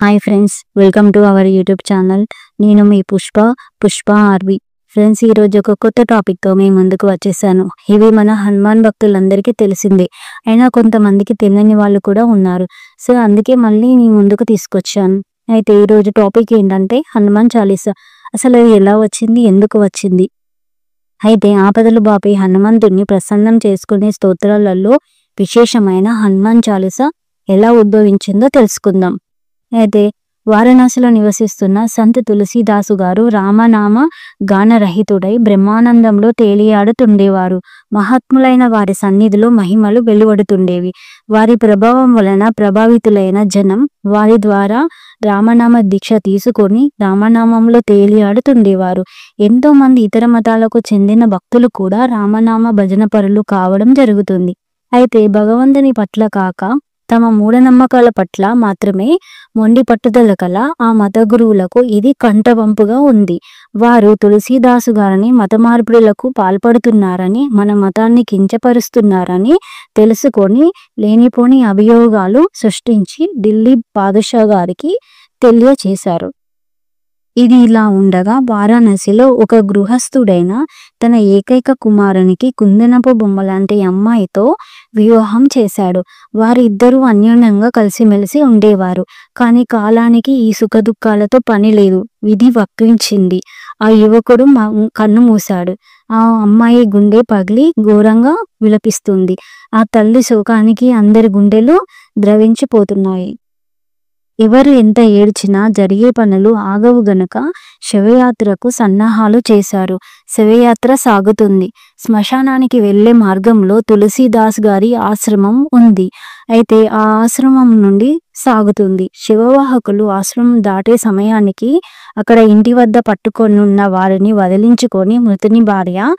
Hi friends, welcome to our YouTube channel. నేను మీ Pushpa RV. Friends, ఈరోజు ఒక కొత్త టాపిక్తో మీ ముందుకు వచ్చేసాను. ఇవి మన హనుమాన్ భక్తులందరికీ తెలిసిందే, అయినా కొంతమందికి తెలియని వాళ్ళు కూడా ఉన్నారు. సో అందుకే మళ్ళీ మీ ముందుకు తీసుకొచ్చాను. అయితే ఈరోజు టాపిక్ ఏంటంటే హనుమాన్ చాలీసా. అసలు ఎలా వచ్చింది, ఎందుకు వచ్చింది? అయితే ఆపదలు బాపే హనుమంతుడిని ప్రసన్నం చేసుకునే స్తోత్రాలలో విశేషమైన హనుమాన్ చాలీసా ఎలా ఉద్భవించిందో తెలుసుకుందాం. అయితే వారణాసిలో నివసిస్తున్న సంత్ తులసీదాసు గారు రామనామ గానరహితుడై బ్రహ్మానందంలో తేలియాడుతుండేవారు. మహాత్ములైన వారి సన్నిధిలో మహిమలు వెలువడుతుండేవి. వారి ప్రభావం వలన ప్రభావితులైన జనం వారి ద్వారా రామనామ దీక్ష తీసుకొని రామనామంలో తేలియాడుతుండేవారు. ఎంతో మంది ఇతర మతాలకు చెందిన భక్తులు కూడా రామనామ భజన పరులు కావడం జరుగుతుంది. అయితే భగవంతుని పట్ల కాక తమ మూఢనమ్మకాల పట్ల మాత్రమే మొండి పట్టుదల కల ఆ మత గురువులకు ఇది కంటవంపుగా ఉంది. వారు తులసీదాసు గారిని మత మార్పిడులకు పాల్పడుతున్నారని, మన మతాన్ని కించపరుస్తున్నారని తెలుసుకొని లేనిపోని అభియోగాలు సృష్టించి ఢిల్లీ బాదుషా గారికి తెలియచేశారు. ఇది ఇలా ఉండగా వారణాసిలో ఒక గృహస్థుడైన తన ఏకైక కుమారునికి కుందనపు బొమ్మలాంటి అమ్మాయితో వివాహం చేశాడు. వారిద్దరూ అన్యోన్యంగా కలిసిమెలిసి ఉండేవారు. కానీ కాలానికి ఈ సుఖదుఖాలతో పని లేదు. విధి వక్రించింది. ఆ యువకుడు కన్ను మూశాడు. ఆ అమ్మాయి గుండె పగిలి ఘోరంగా విలపిస్తుంది. ఆ తల్లి శోకానికి అందరి గుండెలు ద్రవించిపోతున్నాయి. ఎవరు ఎంత ఏడ్చినా జరిగే పనులు ఆగవు గనక శవయాత్రకు సన్నాహాలు చేశారు. శవయాత్ర సాగుతుంది. శ్మశానానికి వెళ్లే మార్గంలో తులసీదాస్ గారి ఆశ్రమం ఉంది. అయితే ఆ ఆశ్రమం నుండి సాగుతుంది. శివవాహకులు ఆశ్రమం దాటే సమయానికి అక్కడ ఇంటి వద్ద పట్టుకొనున్న వారిని వదిలించుకొని మృతుని భార్య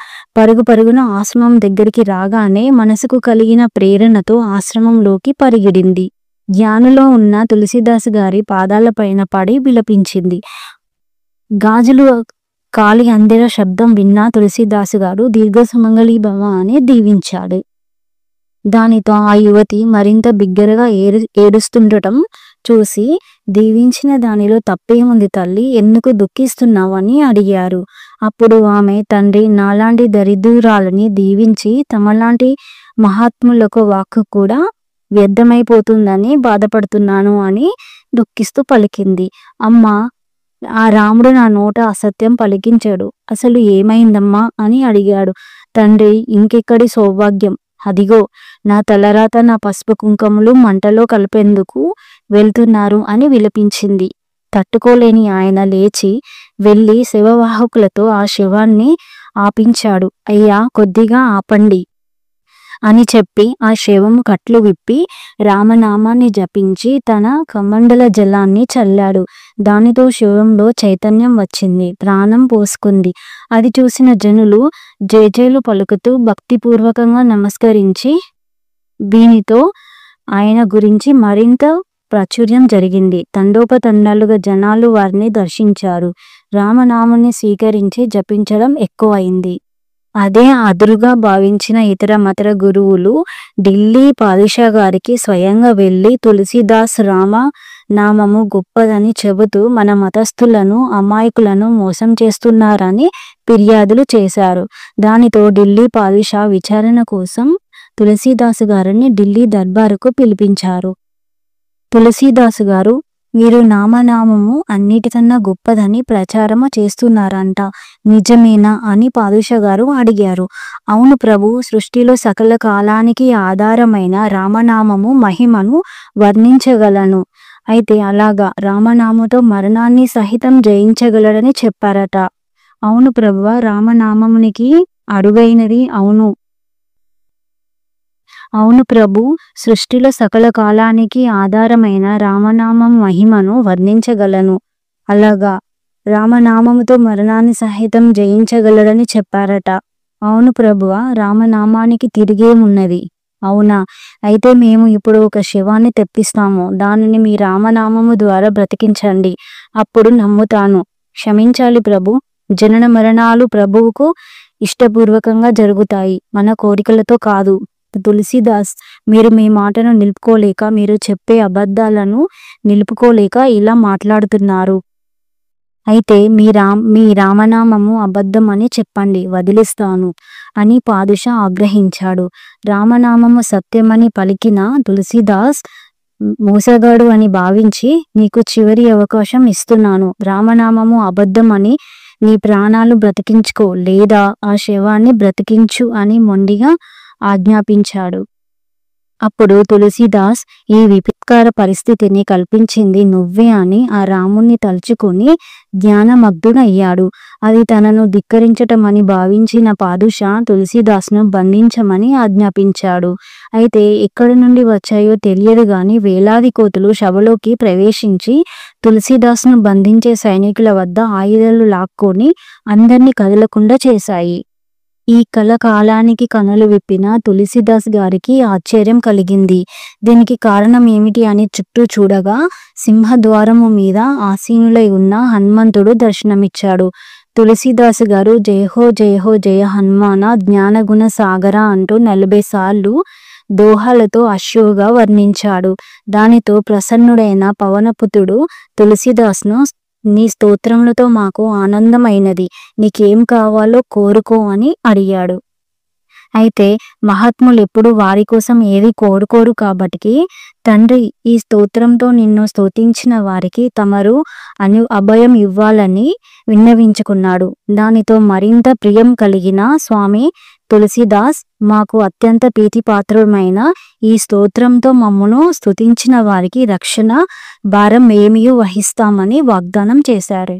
పరుగున ఆశ్రమం దగ్గరికి రాగానే మనసుకు కలిగిన ప్రేరణతో ఆశ్రమంలోకి పరిగెడింది. ధ్యానులో ఉన్న తులసీదాస్ గారి పాదాలపైన పడి విలపించింది. గాజులు కాలి అందెల శబ్దం విన్న తులసీదాసు గారు దీర్ఘ సుమంగళి భవ అని దీవించాడు. దానితో ఆ యువతి మరింత బిగ్గరగా ఏడుస్తుండటం చూసి, దీవించిన దానిలో తప్పేముంది తల్లి, ఎందుకు దుఃఖిస్తున్నావని అడిగారు. అప్పుడు ఆమె, తండ్రి, నాలాంటి దరిద్రురాలని దీవించి తమలాంటి మహాత్ములకు వాక్కు కూడా వ్యర్థమైపోతుందని బాధపడుతున్నాను అని దుఃఖిస్తూ పలికింది. అమ్మా, ఆ రాముడు నా నోట అసత్యం పలికించాడు. అసలు ఏమైందమ్మా అని అడిగాడు. తండ్రి, ఇంకెక్కడి సౌభాగ్యం, అదిగో నా తలరాత, నా పసుపు కుంకుమలు మంటలో కలిపేందుకు వెళ్తున్నారు అని విలపించింది. తట్టుకోలేని ఆయన లేచి వెళ్ళి శవవాహకులతో ఆ శవాన్ని ఆపించాడు. అయ్యా, కొద్దిగా ఆపండి అని చెప్పి ఆ శవం కట్లు విప్పి రామనామాన్ని జపించి తన కమండల జలాన్ని చల్లాడు. దానితో శవంలో చైతన్యం వచ్చింది, ప్రాణం పోసుకుంది. అది చూసిన జనులు జేజేలు పలుకుతూ భక్తిపూర్వకంగా నమస్కరించి దీనితో ఆయన గురించి మరింత ప్రాచుర్యం జరిగింది. తండోపతండాలుగా జనాలు వారిని దర్శించారు. రామనామాన్ని స్వీకరించి జపించడం ఎక్కువైంది. అదే అదురుగా భావించిన ఇతర మత గురువులు ఢిల్లీ పాదుషా గారికి స్వయంగా వెళ్ళి తులసీదాస్ రామ నామము గొప్పదని చెబుతూ మన మతస్థులను, అమాయకులను మోసం చేస్తున్నారని ఫిర్యాదులు చేశారు. దానితో ఢిల్లీ పాదుషా విచారణ కోసం తులసీదాసు గారిని ఢిల్లీ దర్బారుకు పిలిపించారు. తులసీదాసు గారు, వీరు నామనామము అన్నిటికన్నా గొప్పదని ప్రచారము చేస్తున్నారంట, నిజమేనా అని పాదుషా గారు అడిగారు. అవును ప్రభు, సృష్టిలో సకల కాలానికి ఆధారమైన రామనామము మహిమను వర్ణించగలను. అయితే అలాగా రామనామతో మరణాన్ని సహితం జయించగలడని చెప్పారట. అవును ప్రభువా, రామనామమునికి అరుగైనది. అవును ప్రభు, సృష్టిలో సకల కాలానికి ఆధారమైన రామనామం మహిమను వర్ణించగలను. అలాగా రామనామముతో మరణాన్ని సహితం జయించగలడని చెప్పారట. అవును ప్రభువా, రామనామానికి తిరిగేమున్నది. అవునా, అయితే మేము ఇప్పుడు ఒక శవాన్ని తెప్పిస్తాము. దానిని మీ రామనామము ద్వారా బ్రతికించండి, అప్పుడు నమ్ముతాను. క్షమించాలి ప్రభు, జనన మరణాలు ప్రభువుకు ఇష్టపూర్వకంగా జరుగుతాయి, మన కోరికలతో కాదు. తులసిదాస్ మీరు మీ మాటను నిలుపుకోలేక, మీరు చెప్పే అబద్ధాలను నిలుపుకోలేక ఇలా మాట్లాడుతున్నారు. అయితే మీ రామనామము అబద్ధం అని చెప్పండి, వదిలేస్తాను అని పాదుషా ఆగ్రహించాడు. రామనామము సత్యమని పలికిన తులసిదాస్ మోసగాడు అని భావించి, నీకు చివరి అవకాశం ఇస్తున్నాను. రామనామము అబద్ధం అని నీ ప్రాణాలు బ్రతికించుకో, లేదా ఆ శవాన్ని బ్రతికించు అని మొండిగా ఆజ్ఞాపించాడు. అప్పుడు తులసిదాస్ ఈ విపత్కర పరిస్థితిని కల్పించింది నువ్వే అని ఆ రాముణ్ణి తలుచుకుని జ్ఞానమగ్నుడయ్యాడు. అది తనను ధిక్కరించటమని భావించిన పాదుషా తులసిదాస్ను బంధించమని ఆజ్ఞాపించాడు. అయితే ఎక్కడి నుండి వచ్చాయో తెలియదు గాని వేలాది కోతులు సభలోకి ప్రవేశించి తులసిదాస్ను బంధించే సైనికుల వద్ద ఆయుధాలు లాక్కొని అందర్నీ కదలకుండా చేశాయి. ఈ కల కాలానికి కనులు విప్పిన తులసిదాస్ గారికి ఆశ్చర్యం కలిగింది. దీనికి కారణం ఏమిటి అని చుట్టూ చూడగా సింహద్వారము మీద ఆసీనులై ఉన్న హనుమంతుడు దర్శనమిచ్చాడు. తులసిదాస్ గారు జయహో జయహో జయ హనుమాన జ్ఞానగుణ సాగర అంటూ 40 సార్లు దోహాలతో అశ్రువుగా వర్ణించాడు. దానితో ప్రసన్నుడైన పవనపుత్రుడు తులసిదాస్ను నీ స్తోత్రములతో మాకు ఆనందమైనది, నీకేం కావాలో కోరుకో అని అడిగాడు. అయితే మహాత్ములు ఎప్పుడు వారి కోసం ఏది కోరుకోరు కాబట్టి తండ్రి ఈ స్తోత్రంతో నిన్ను స్తుతించిన వారికి తమరు అభయం ఇవ్వాలని విన్నవించుకున్నాడు. దానితో మరింత ప్రియం కలిగిన స్వామి తులసిదాస్ మాకు అత్యంత ప్రీతిపాత్రమైన ఈ స్తోత్రంతో మమ్మను స్తుతించిన వారికి రక్షణ భారం ఏమియూ వహిస్తామని వాగ్దానం చేశారు.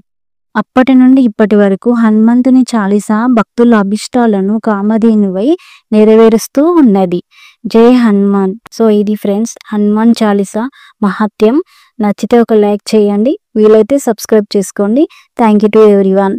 అప్పటి నుండి ఇప్పటి వరకు హనుమంతుని చాలీసా భక్తుల అభిష్టాలను కామధేనువై నెరవేరుస్తూ ఉన్నది. జై హనుమాన్. సో ఇది ఫ్రెండ్స్ హనుమాన్ చాలీసా మహత్యం. నచ్చితే ఒక లైక్ చేయండి, వీలైతే సబ్స్క్రైబ్ చేసుకోండి. Thank you to everyone.